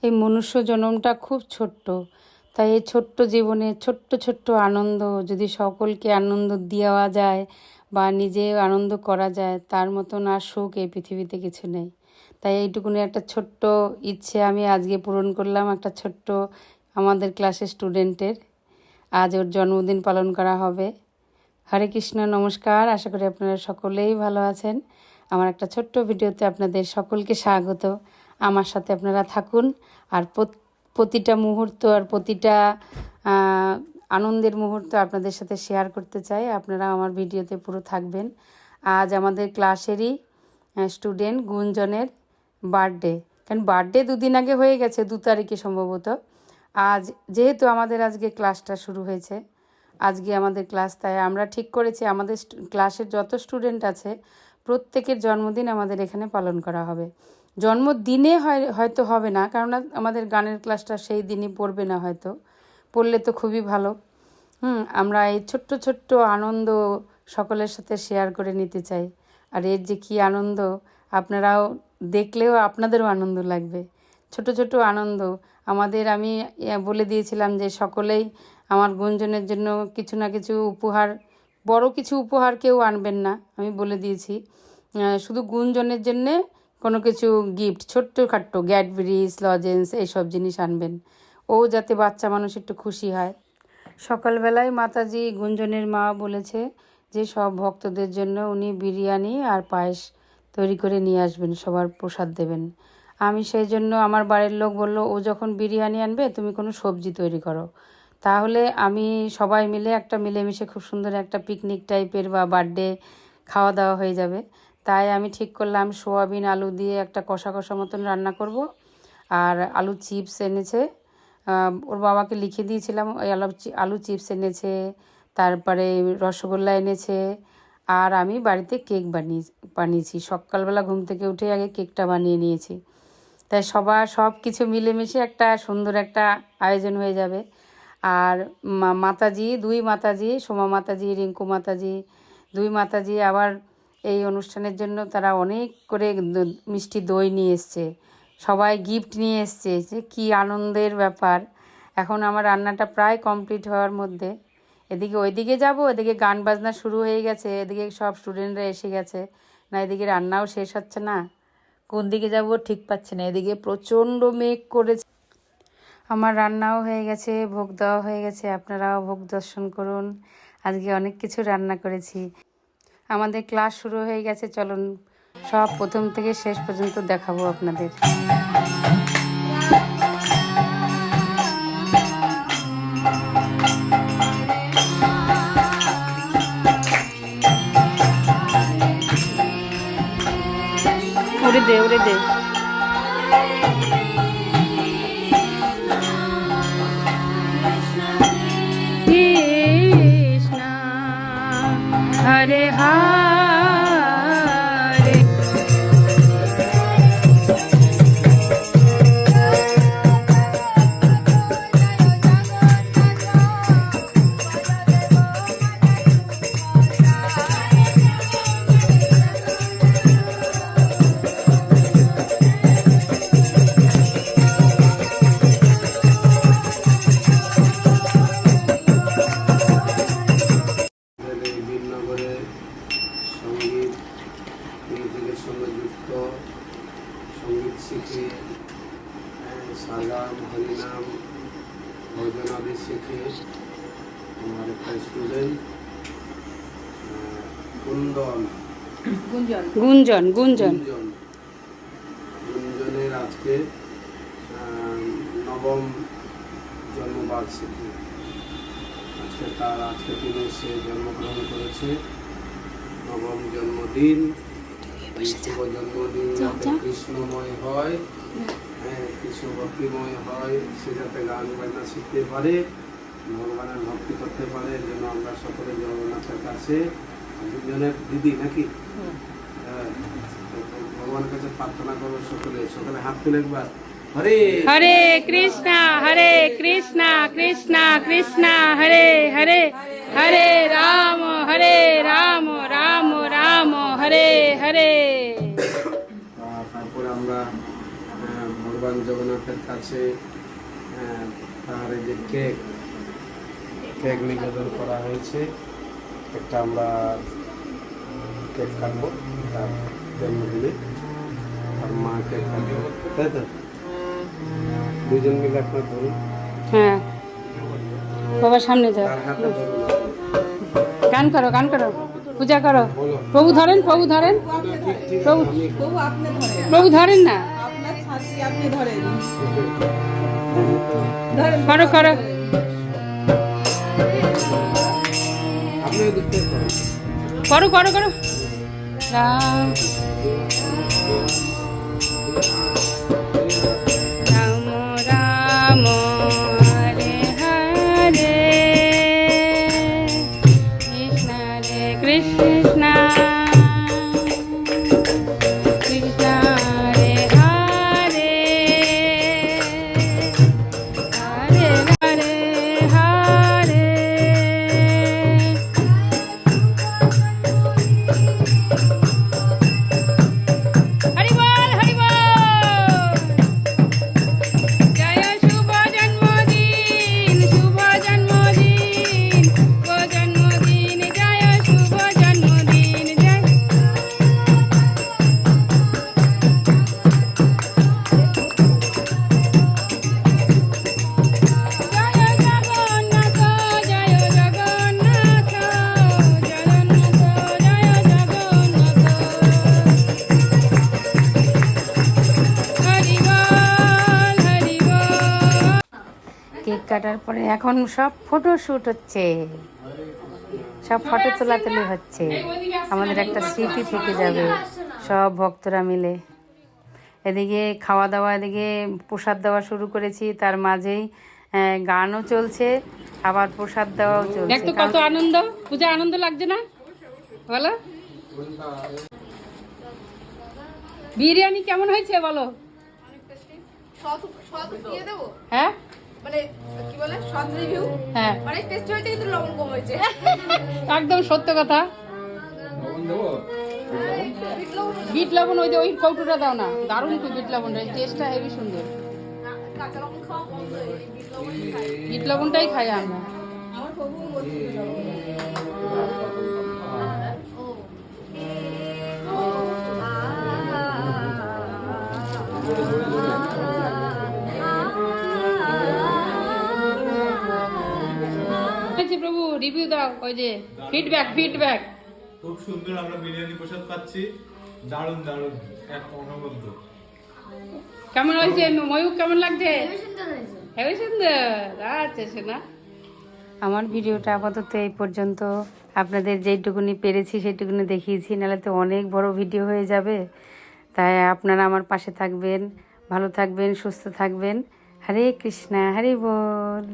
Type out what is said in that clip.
এই মনুষ্য জন্মটা খুব ছোট্ট, তাই এই ছোট্ট জীবনে ছোট্ট ছোট্ট আনন্দ যদি সকলকে আনন্দ দেওয়া যায় বা নিজে আনন্দ করা যায়, তার মতন আর সুখ এই পৃথিবীতে কিছু নেই। তাই এইটুকুনি একটা ছোট্ট ইচ্ছে আমি আজকে পূরণ করলাম, একটা ছোট্ট আমাদের ক্লাসের স্টুডেন্টের। আজ ওর জন্মদিন পালন করা হবে। হরে কৃষ্ণ, নমস্কার। আশা করি আপনারা সকলেই ভালো আছেন। আমার একটা ছোট্ট ভিডিওতে আপনাদের সকলকে স্বাগত। আমার সাথে আপনারা থাকুন, আর প্রতিটা মুহূর্ত আর প্রতিটা আনন্দের মুহূর্ত আপনাদের সাথে শেয়ার করতে চাই। আপনারা আমার ভিডিওতে পুরো থাকবেন। আজ আমাদের ক্লাসেরই স্টুডেন্ট গুঞ্জনের বার্থডে। কারণ বার্থডে দুদিন আগে হয়ে গেছে, 2 তারিখে সম্ভবত। আজ যেহেতু আমাদের আজকে ক্লাসটা শুরু হয়েছে, আজকে আমাদের ক্লাস, তাই আমরা ঠিক করেছি আমাদের ক্লাসের যত স্টুডেন্ট আছে প্রত্যেকের জন্মদিন আমাদের এখানে পালন করা হবে। জন্মদিনে হয়তো হবে না, কারণ আমাদের গানের ক্লাসটা সেই দিনই পড়বে না, হয়তো পড়লে তো খুবই ভালো। আমরা এই ছোট্ট ছোট্ট আনন্দ সকলের সাথে শেয়ার করে নিতে চাই। আর এর যে কী আনন্দ, আপনারাও দেখলেও আপনাদেরও আনন্দ লাগবে। ছোট ছোট আনন্দ আমাদের, আমি বলে দিয়েছিলাম যে সকলেই আমার গুঞ্জনের জন্য কিছু না কিছু উপহার, বড় কিছু উপহার কেউ আনবেন না, আমি বলে দিয়েছি। শুধু গুঞ্জনের জন্যে কোনো কিছু গিফট, ছোট্টখাট্টো ক্যাডবেরিজ, লজেন্স, এইসব জিনিস আনবেন। ও যাতে বাচ্চা মানুষ একটু খুশি হয়। সকালবেলায় মাতাজি, গুঞ্জনের মা বলেছে যে সব ভক্তদের জন্য উনি বিরিয়ানি আর পায়েস তৈরি করে নিয়ে আসবেন, সবার প্রসাদ দেবেন। আমি সেই জন্য, আমার বাড়ির লোক বলল ও যখন বিরিয়ানি আনবে তুমি কোনো সবজি তৈরি করো, তাহলে আমি সবাই মিলে একটা মিলেমিশে খুব সুন্দর একটা পিকনিক টাইপের বা বার্থডে খাওয়া দাওয়া হয়ে যাবে। তাই আমি ঠিক করলাম সোয়াবিন আলু দিয়ে একটা কষা কষা মতন রান্না করব। আর আলু চিপস এনেছে, ওর বাবাকে লিখে দিয়েছিলাম, ওই আলু চিপস এনেছে, তারপরে রসগোল্লা এনেছে। আর আমি বাড়িতে কেক বানিয়েছি। সকালবেলা ঘুম থেকে উঠে আগে কেকটা বানিয়ে নিয়েছি। তাই সব কিছু মিলেমিশে একটা সুন্দর একটা আয়োজন হয়ে যাবে। আর মাতাজি, 2 মাতাজি, সোমা মাতাজি, রিঙ্কু মাতাজি, 2 মাতাজি আবার এই অনুষ্ঠানের জন্য তারা অনেক করে মিষ্টি দই নিয়ে এসছে, সবাই গিফট নিয়ে এসছে। যে কী আনন্দের ব্যাপার। এখন আমার রান্নাটা প্রায় কমপ্লিট হওয়ার মধ্যে। এদিকে ওইদিকে যাব, এদিকে গান বাজনা শুরু হয়ে গেছে, এদিকে সব স্টুডেন্টরা এসে গেছে, না এদিকে রান্নাও শেষ হচ্ছে না, কোন দিকে যাব ঠিক পাচ্ছি না। এদিকে প্রচণ্ড মেঘ করেছে। আমার রান্নাও হয়ে গেছে, ভোগ দেওয়া হয়ে গেছে, আপনারাও ভোগ দর্শন করুন। আজকে অনেক কিছু রান্না করেছি। আমাদের ক্লাস শুরু হয়ে গেছে, চলুন সব প্রথম থেকে শেষ পর্যন্ত দেখাবো আপনাদের। উড়ে দে, উড়ে দে। কৃষ্ণ হরে হরে। সঙ্গীত শিখে, সালাম হরিনাম ভজনাদি শিখে আমার একটা স্টুডেন্ট গুঞ্জনের আজকে 9ম জন্মবার্ষিকী। আজকে দিনে সে জন্মগ্রহণ করেছে, 9ম জন্মদিন। শুভ জন্মদিন যাতে কৃষ্ণময় হয়, কৃষ্ণ ভক্তিময় হয়, সে যাতে গান বাজনা শিখতে পারে, ভগবানের ভক্তি করতে পারে, এর জন্য আমরা সকলে জগন্নাথের কাছে, দুজনের দিদি নাকি, ভগবানের কাছে প্রার্থনা করবো। সকলে হাত তুলে একবার হরে হরে কৃষ্ণ কৃষ্ণ কৃষ্ণ হরে হরে, হরে রাম রাম রাম হরে হরে। তারপরে আমরা ভগবান জগন্নাথের কাছে তার এই যে কেক নিবেদন করা হয়েছে। একটা আমরা কেক কাটবো তার জন্মদিনে, আর মা কেক কাটবো, তাই তো? দুজন মিলে আপনার ধরুন, হ্যাঁ বাবার সামনে যাও, তার হাতে ধরুন। গান করো, গান করো, পূজা করো। বলো। প্রভু ধরেন, প্রভু ধরেন, ঠিক ঠিক প্রভু আমি প্রভু ধরেন না, করো করো। আপনিও দেখতে পারেন। করো করো করো। রাম রাম রাম হরে হরে, কৃষ্ণ হরে কৃষ্ণ, কৃষ্ণ হরে হরে, হরে হরে হরে। হরি বল, হরি বল। জয় শুভ জন্মদিন, শুভ জন্মদিন, শুভ জন্মদিন, জয় শুভ জন্মদিন, জয়। জয় জগন্নাথ, জয় জগন্নাথ, জগন্নাথ, জয় জগন্নাথ। হরি বল, হরি বল। কেক কাটার পরে এখন সব ফটো শুট হচ্ছে, সব ফটো তোলাতুলি হচ্ছে। আমাদের একটা স্মৃতি থেকে যাবে সব ভক্তরা মিলে। এদিকে খাওয়া দাওয়া, এদিকে প্রসাদ দেওয়া শুরু করেছি, তার মাঝেই গানও চলছে, আবার প্রসাদ দেওয়াও চলছে। দেখতো কত আনন্দ, পূজা আনন্দ লাগছে না বলো? বিরিয়ানি কেমন হয়েছে বলো? হ্যাঁ মানে কি বলে সৎ রিভিউ, হ্যাঁ অনেক টেস্টি হয়েছে কিন্তু লবণ কম হয়েছে। একদম সত্য কথা। বিট লবণ ওই যে ওই কৌটোটা দাও না, দারুণ তো বিট লবণ, টেস্টটা হেভি সুন্দর। কাঁচা লবণ খাওয়া বন্ধ, এই বিট লবণ খাই। বিট লবণটাই খাই আমরা। আমার প্রভু বলছিল প্রভু রিভিউ দাও, ওই যে ফিডব্যাক, ফিডব্যাক। খুব সুন্দর, আমরা বিরিয়ানি প্রসাদ পাচ্ছি, দারুণ দারুণ, এক অনবদ্য। কেমন হয়েছে ময়ূক, কেমন লাগছে? হেবি সুন্দর। আচ্ছা শোনা, আমার ভিডিওটা আপাতত এই পর্যন্ত। আপনাদের যেইটুকুনি পেরেছি সেইটুকুনি দেখিয়েছি, নাহলে তো অনেক বড় ভিডিও হয়ে যাবে। তাই আপনারা আমার পাশে থাকবেন, ভালো থাকবেন, সুস্থ থাকবেন। হরে কৃষ্ণা, হরি বল।